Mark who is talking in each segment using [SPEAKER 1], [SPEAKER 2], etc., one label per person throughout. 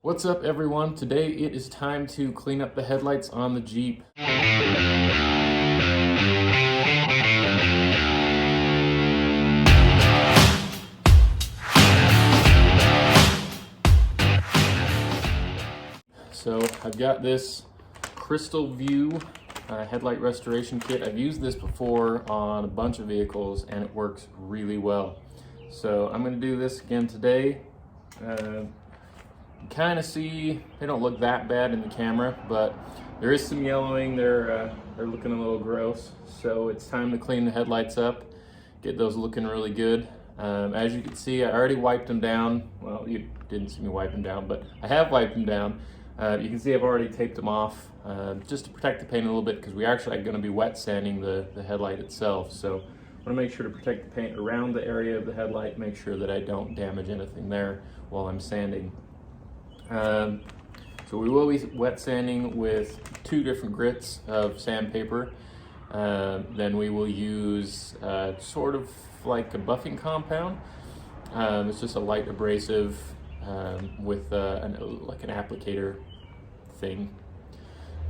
[SPEAKER 1] What's up everyone? Today it is time to clean up the headlights on the Jeep. So I've got this Crystal View headlight restoration kit. I've used this before on a bunch of vehicles and it works really well. So I'm going to do this again today. You kind of see they don't look that bad in the camera, but there is some yellowing. They're looking a little gross. So it's time to clean the headlights up, get those looking really good. As you can see, I already wiped them down. Well, you didn't see me wipe them down, but I have wiped them down. You can see I've already taped them off just to protect the paint a little bit, because we actually are going to be wet sanding the headlight itself. So I want to make sure to protect the paint around the area of the headlight, make sure that I don't damage anything there while I'm sanding. So we will be wet sanding with 2 different grits of sandpaper. Then we will use sort of like a buffing compound. It's just a light abrasive with like an applicator thing.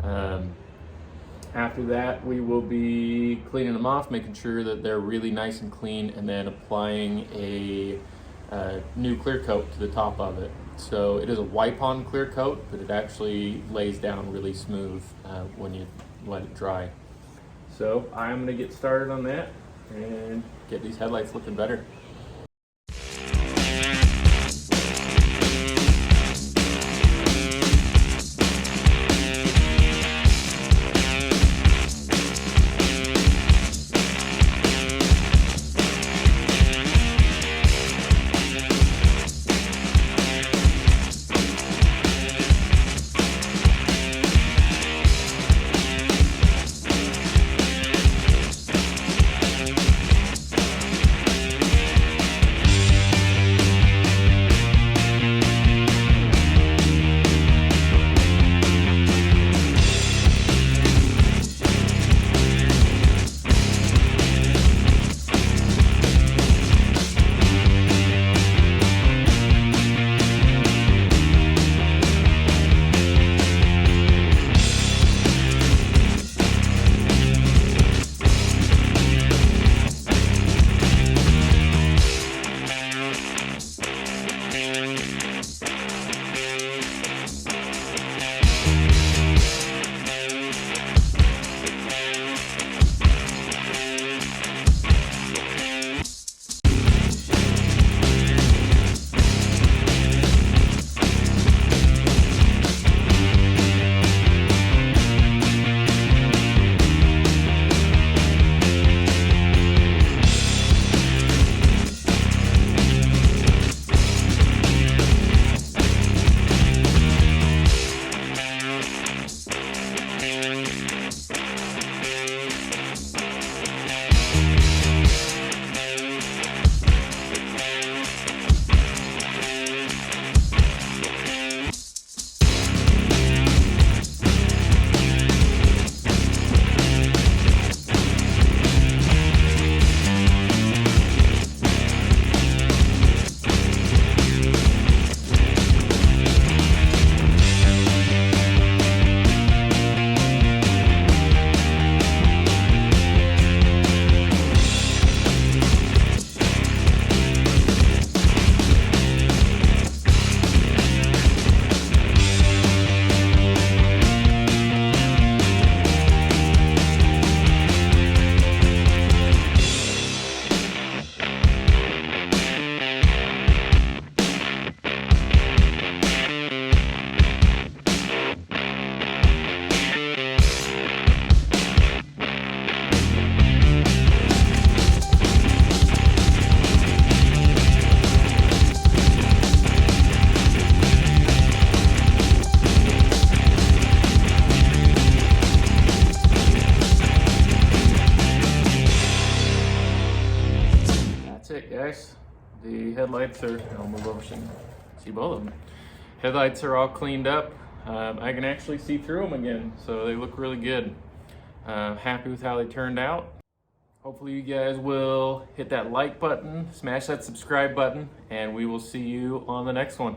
[SPEAKER 1] After that, we will be cleaning them off, making sure that they're really nice and clean, and then applying a new clear coat to the top of it. So it is a wipe-on clear coat, but it actually lays down really smooth when you let it dry. So I'm going to get started on that and get these headlights looking better. That's it, guys. The headlights are, I'll move over so you can see both of them. Headlights are all cleaned up. I can actually see through them again, so they look really good. Happy with how they turned out. Hopefully you guys will hit that like button, smash that subscribe button, and we will see you on the next one.